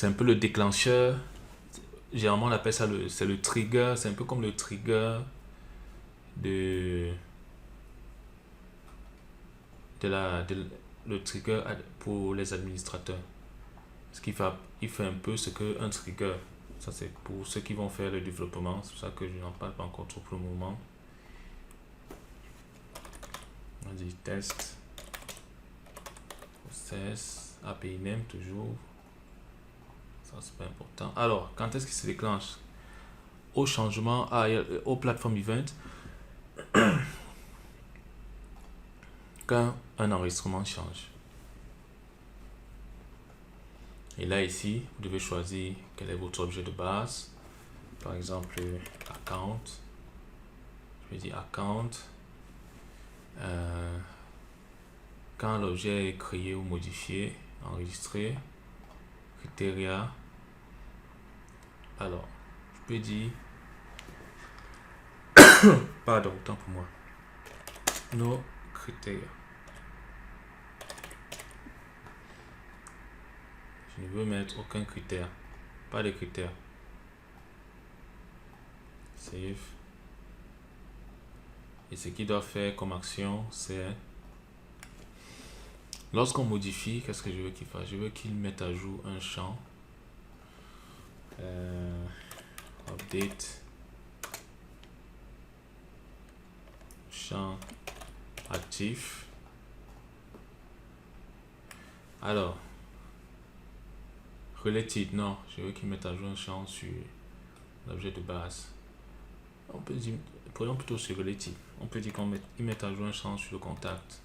C'est un peu le déclencheur. Généralement, on appelle ça c'est le trigger. C'est un peu comme le trigger de, le trigger pour les administrateurs. Ce qu'il fait, il fait un peu ce qu'un trigger. Ça, c'est pour ceux qui vont faire le développement. C'est pour ça que je n'en parle pas encore trop pour le moment. On dit test, process, API name toujours. Ça, c'est pas important. Alors, quand est-ce qu'il se déclenche? Au changement, au platform event, quand un enregistrement change. Et là, ici, vous devez choisir quel est votre objet de base. Par exemple, account. Je vais dire account. Quand l'objet est créé ou modifié, enregistré, criteria. Alors, je peux dire, pardon, autant pour moi, no criteria. Je ne veux mettre aucun critère, pas de critères. Save. Et ce qu'il doit faire comme action, c'est lorsqu'on modifie, qu'est-ce que je veux qu'il fasse? Je veux qu'il mette à jour un champ. Update. Champ actif. Alors, related, non, je veux qu'il mette à jour un champ sur l'objet de base. On peut dire, prenons plutôt sur related. On peut dire qu'il mette à jour un champ sur le contact.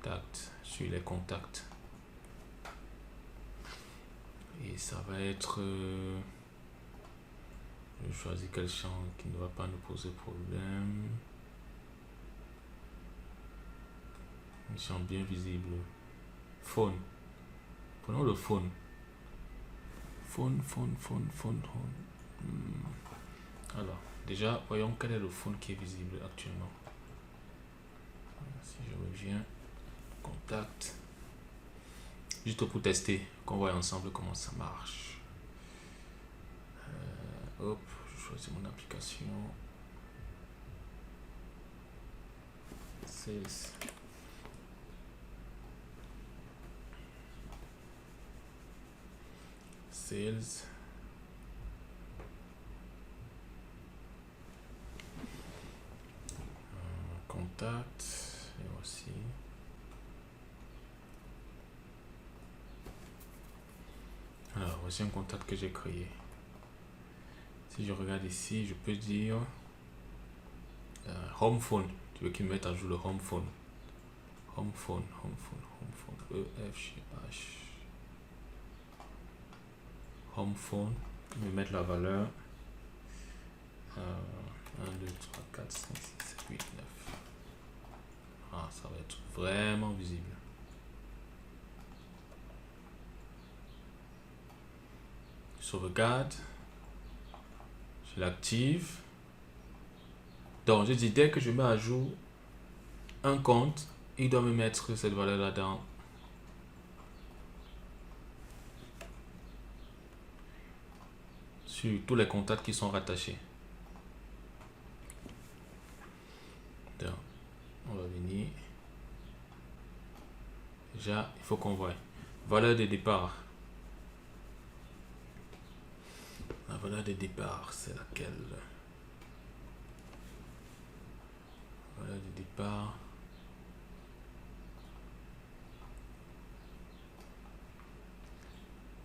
Contact, sur les contacts. Et ça va être... je vais choisir quel champ qui ne va pas nous poser problème. Un champ bien visible. Phone. Prenons le phone. Phone. Alors, déjà, voyons quel est le phone qui est visible actuellement. Si je reviens, contact. Juste pour tester, qu'on voit ensemble comment ça marche. Hop, je choisis mon application. Sales. Sales. Contact. Et aussi. Alors, voici un contact que j'ai créé. Si je regarde ici, je peux dire home phone. Tu veux qu'il mette à jour le home phone. Home phone. EFGH. Home phone. Je vais mettre la valeur 1, 2, 3, 4, 5, 6, 7, 8, 9. Ah, ça va être vraiment visible. Je sauvegarde. Je l'active. Donc, je dis dès que je mets à jour un compte, il doit me mettre cette valeur là-dedans. Sur tous les contacts qui sont rattachés. Donc, on va venir. Déjà, il faut qu'on voie. Valeur de départ. La valeur de départ, c'est laquelle? Valeur de départ.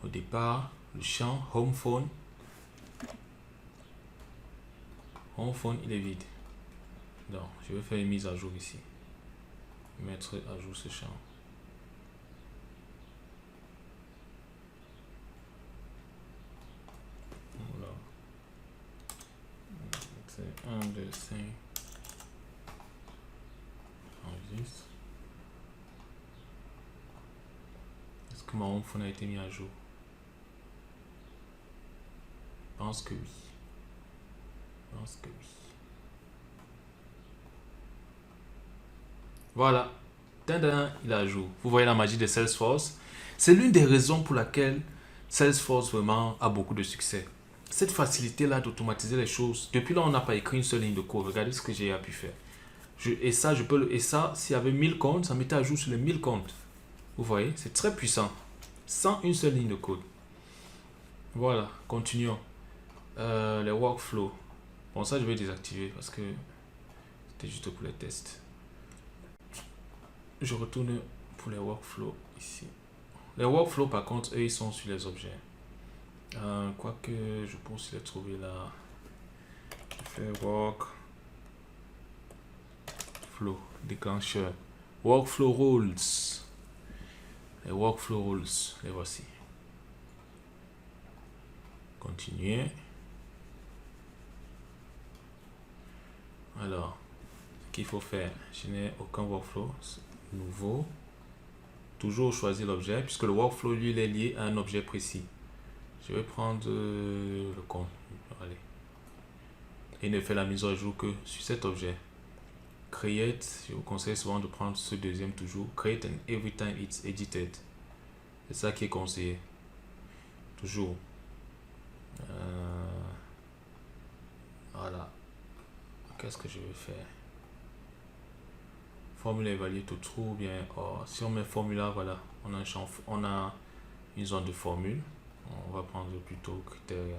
Au départ, le champ home phone. Home phone, il est vide. Donc, je vais faire une mise à jour ici. Mettre à jour ce champ. Voilà. C'est 1, 2, 5. Enregistre. Est-ce que mon home phone a été mis à jour? Je pense que oui. Voilà. Tadam, il est à jour. Vous voyez la magie de Salesforce. C'est l'une des raisons pour laquelle Salesforce vraiment a beaucoup de succès. Cette facilité-là d'automatiser les choses. Depuis là, on n'a pas écrit une seule ligne de code. Regardez ce que j'ai pu faire. Et ça, s'il y avait 1000 comptes, ça mettait à jour sur les 1000 comptes. Vous voyez, c'est très puissant. Sans une seule ligne de code. Voilà, continuons. Les workflows. Bon, ça, je vais désactiver parce que c'était juste pour les tests. Je retourne pour les workflows ici. Les workflows, par contre, eux, ils sont sur les objets. Quoique, je pense les trouver là. Je fais workflow, déclencheur. Workflow rules. Les workflow rules, les voici. Continuer. Alors, ce qu'il faut faire, je n'ai aucun workflow nouveau. Toujours choisir l'objet, puisque le workflow, lui, il est lié à un objet précis. Je vais prendre le compte. Allez. Et ne fait la mise à jour que sur cet objet. Create, je vous conseille souvent de prendre ce deuxième toujours. Create and every time it's edited. C'est ça qui est conseillé. Toujours. Voilà. Qu'est-ce que je vais faire? Formule évaluée tout true ou bien or. Si on met formula, voilà, on a un champ, on a une zone de formule. On va prendre plutôt criteria.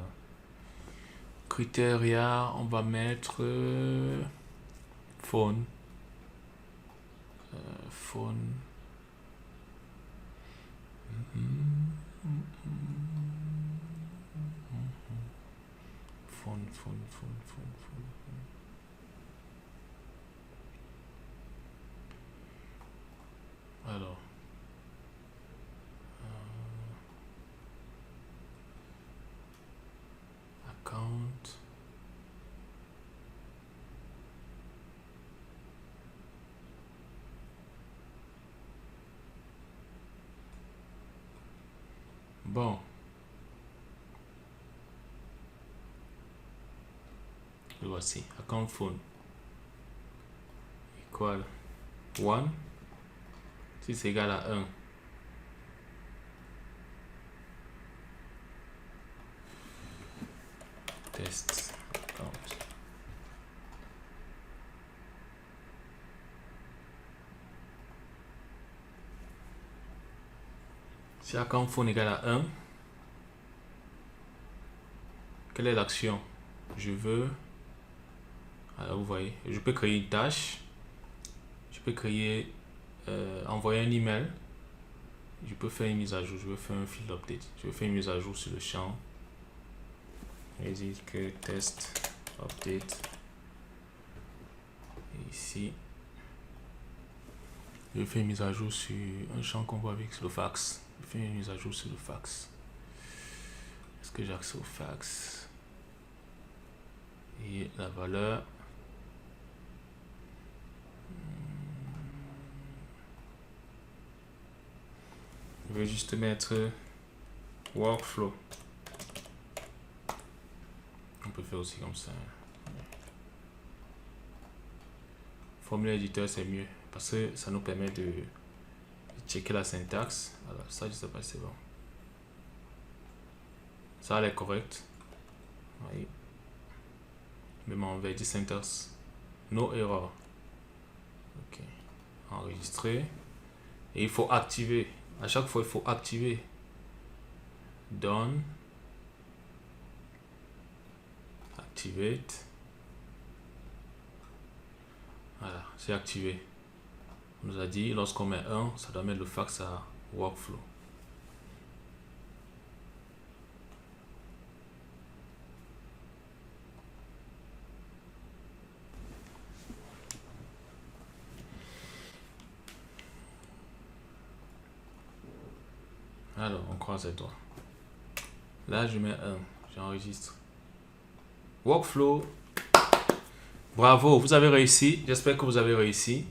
Criteria, on va mettre phone. Phone. Phone. Alors. Account. Bon. Le voici. Account phone. Equal 1. Si c'est égal à 1. Test account. Si account phone égale à 1, quelle est l'action? Je veux, alors vous voyez, je peux créer une tâche, je peux créer, envoyer un email, je peux faire une mise à jour, je veux faire un field update, je veux faire une mise à jour sur le champ. Et dire que test update. Et ici, je fais une mise à jour sur un champ qu'on voit avec le fax. Je fais une mise à jour sur le fax. Est-ce que j'ai accès au fax? Et la valeur. Je vais juste mettre workflow. On peut faire aussi comme ça. Formulaire éditeur, c'est mieux parce que ça nous permet de checker la syntaxe. Alors, ça, je sais pas si c'est bon. Ça, elle est correcte. Oui. Même en dit syntaxe. No error. Ok. Enregistrer. Et il faut activer. À chaque fois, il faut activer. Done. Activate. Voilà, c'est activé. On nous a dit, lorsqu'on met 1, ça doit mettre le fax à workflow. Alors, on croise les doigts. Là, je mets 1. J'enregistre. Workflow. Bravo, vous avez réussi. J'espère que vous avez réussi.